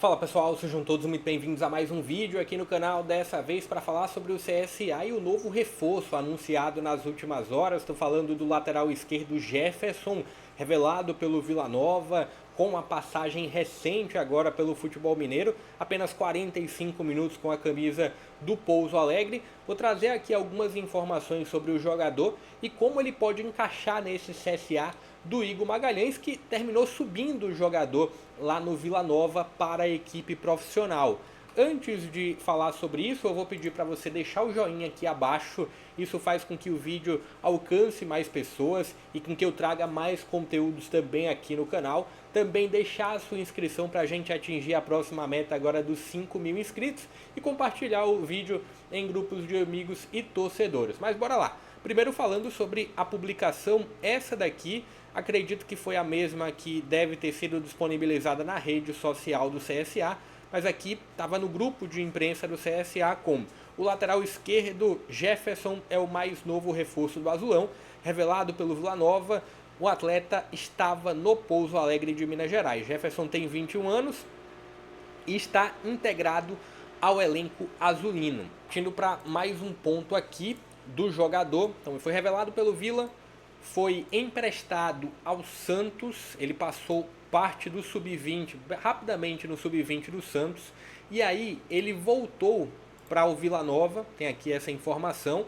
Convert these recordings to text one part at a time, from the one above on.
Fala pessoal, sejam todos muito bem-vindos a mais um vídeo aqui no canal, dessa vez para falar sobre o CSA e o novo reforço anunciado nas últimas horas. Estou falando do lateral esquerdo Jefferson, revelado pelo Vila Nova, com uma passagem recente agora pelo futebol mineiro, apenas 45 minutos com a camisa do Pouso Alegre. Vou trazer aqui algumas informações sobre o jogador e como ele pode encaixar nesse CSA do Igor Magalhães, que terminou subindo o jogador lá no Vila Nova para a equipe profissional. Antes de falar sobre isso, eu vou pedir para você deixar o joinha aqui abaixo. Isso faz com que o vídeo alcance mais pessoas e com que eu traga mais conteúdos também aqui no canal. Também deixar a sua inscrição para a gente atingir a próxima meta agora dos 5.000 inscritos e compartilhar o vídeo em grupos de amigos e torcedores. Mas bora lá! Primeiro falando sobre a publicação, essa daqui acredito que foi a mesma que deve ter sido disponibilizada na rede social do CSA, mas aqui estava no grupo de imprensa do CSA como o lateral esquerdo Jefferson é o mais novo reforço do Azulão, revelado pelo Vila Nova. O atleta estava no Pouso Alegre de Minas Gerais. Jefferson tem 21 anos e está integrado ao elenco azulino. Indo para mais um ponto aqui do jogador, então ele foi revelado pelo Vila, foi emprestado ao Santos, ele passou parte do sub-20, rapidamente no sub-20 do Santos, e aí ele voltou para o Vila Nova, tem aqui essa informação.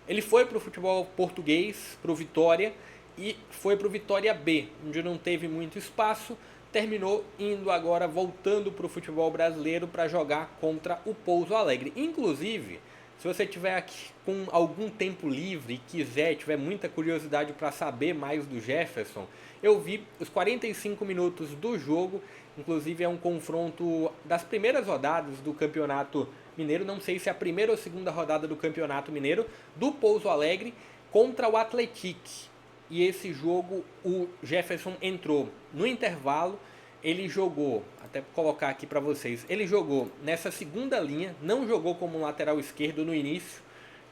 Ele foi para o futebol português, para o Vitória, e foi para o Vitória B, onde não teve muito espaço, terminou indo agora, voltando para o futebol brasileiro para jogar contra o Pouso Alegre. Inclusive, se você tiver aqui com algum tempo livre e quiser, tiver muita curiosidade para saber mais do Jefferson, eu vi os 45 minutos do jogo, inclusive é um confronto das primeiras rodadas do Campeonato Mineiro, não sei se é a primeira ou segunda rodada do Campeonato Mineiro, do Pouso Alegre contra o Atlético. E esse jogo o Jefferson entrou no intervalo, ele jogou, até colocar aqui para vocês, ele jogou nessa segunda linha, não jogou como lateral esquerdo no início,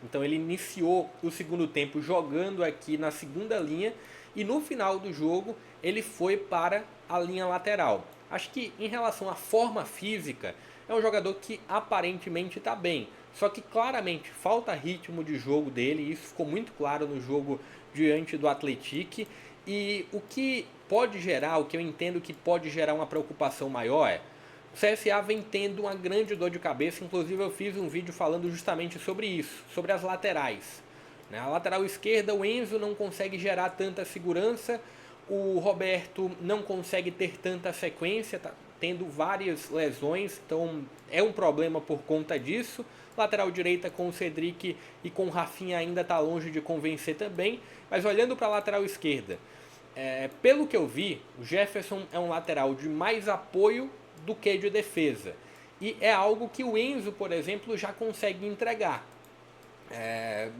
então ele iniciou o segundo tempo jogando aqui na segunda linha e no final do jogo ele foi para a linha lateral. Acho que em relação à forma física, é um jogador que aparentemente está bem, só que claramente falta ritmo de jogo dele, e isso ficou muito claro no jogo diante do Atlético. E o que pode gerar, o que eu entendo que pode gerar uma preocupação maior é o CSA vem tendo uma grande dor de cabeça, inclusive eu fiz um vídeo falando justamente sobre isso, sobre as laterais. A lateral esquerda, o Enzo não consegue gerar tanta segurança, o Roberto não consegue ter tanta sequência, tá tendo várias lesões, então é um problema por conta disso. Lateral direita com o Cedric e com o Rafinha ainda está longe de convencer também, mas olhando para a lateral esquerda, pelo que eu vi, o Jefferson é um lateral de mais apoio do que de defesa. E é algo que o Enzo, por exemplo, já consegue entregar.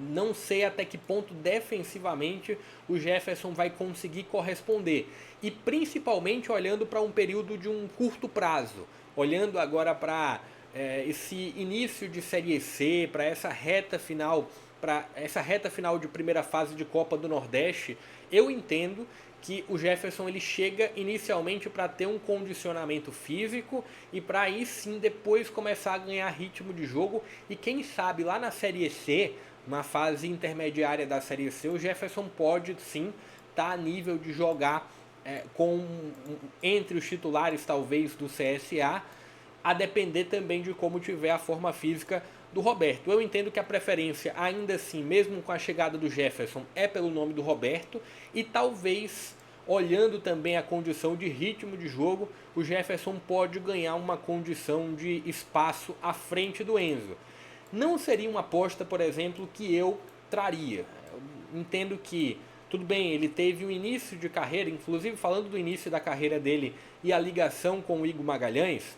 Não sei até que ponto defensivamente o Jefferson vai conseguir corresponder. E principalmente olhando para um período de um curto prazo. Olhando agora para esse início de Série C, para essa reta final de primeira fase de Copa do Nordeste, eu entendo que o Jefferson ele chega inicialmente para ter um condicionamento físico e para aí sim depois começar a ganhar ritmo de jogo e quem sabe lá na Série C, na fase intermediária da Série C, o Jefferson pode sim estar a nível de jogar entre os titulares talvez do CSA, a depender também de como tiver a forma física do Roberto. Eu entendo que a preferência, ainda assim, mesmo com a chegada do Jefferson, é pelo nome do Roberto e talvez, olhando também a condição de ritmo de jogo, o Jefferson pode ganhar uma condição de espaço à frente do Enzo. Não seria uma aposta, por exemplo, que eu traria. Eu entendo que, tudo bem, ele teve um início de carreira, inclusive falando do início da carreira dele e a ligação com o Igor Magalhães,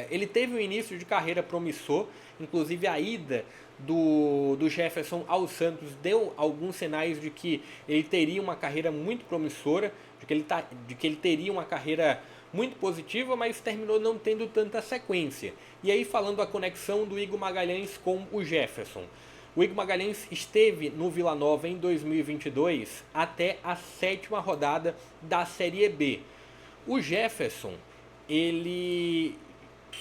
ele teve um início de carreira promissor, inclusive a ida do Jefferson ao Santos deu alguns sinais de que ele teria uma carreira muito promissora, de que ele teria uma carreira muito positiva, mas terminou não tendo tanta sequência. E aí falando a conexão do Igor Magalhães com o Jefferson. O Igor Magalhães esteve no Vila Nova em 2022 até a 7ª rodada da Série B. O Jefferson ele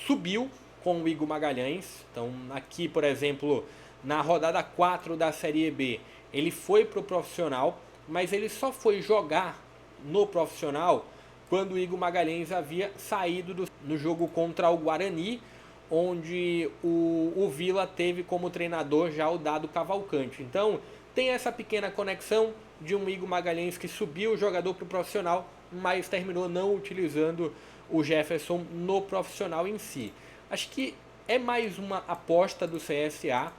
subiu com o Igor Magalhães. Então aqui, por exemplo, na rodada 4 da Série B, ele foi para o profissional, mas ele só foi jogar no profissional quando o Igor Magalhães havia saído no jogo contra o Guarani, onde o Vila teve como treinador já o Dado Cavalcante. Então tem essa pequena conexão de um Igor Magalhães que subiu o jogador para o profissional, mas terminou não utilizando o Jefferson no profissional em si. Acho que é mais uma aposta do CSA,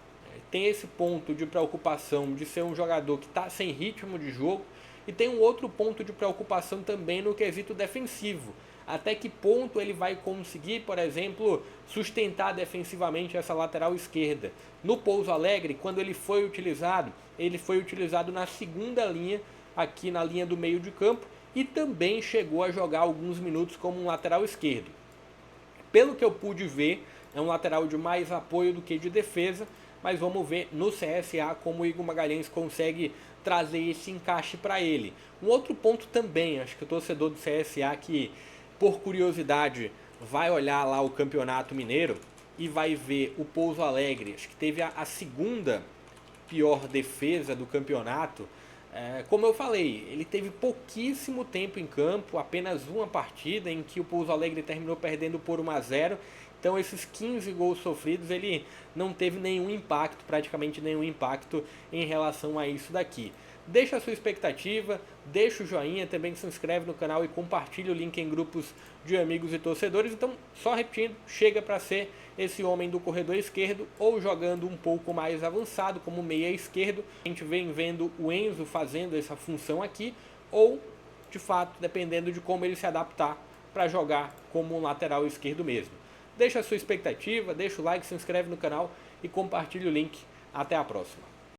tem esse ponto de preocupação de ser um jogador que está sem ritmo de jogo, e tem um outro ponto de preocupação também no quesito defensivo. Até que ponto ele vai conseguir, por exemplo, sustentar defensivamente essa lateral esquerda. No Pouso Alegre, quando ele foi utilizado na segunda linha, aqui na linha do meio de campo, e também chegou a jogar alguns minutos como um lateral esquerdo. Pelo que eu pude ver, é um lateral de mais apoio do que de defesa, mas vamos ver no CSA como o Igor Magalhães consegue trazer esse encaixe para ele. Um outro ponto também, acho que o torcedor do CSA que, por curiosidade, vai olhar lá o Campeonato Mineiro e vai ver o Pouso Alegre, acho que teve a segunda pior defesa do campeonato. Como eu falei, ele teve pouquíssimo tempo em campo, apenas uma partida em que o Pouso Alegre terminou perdendo por 1-0. Então esses 15 gols sofridos, ele não teve nenhum impacto, praticamente nenhum impacto em relação a isso daqui. Deixa a sua expectativa, deixa o joinha, também se inscreve no canal e compartilha o link em grupos de amigos e torcedores. Então, só repetindo, chega para ser esse homem do corredor esquerdo ou jogando um pouco mais avançado como meia esquerdo. A gente vem vendo o Enzo fazendo essa função aqui, ou de fato, dependendo de como ele se adaptar para jogar como um lateral esquerdo mesmo. Deixa a sua expectativa, deixa o like, se inscreve no canal e compartilha o link. Até a próxima.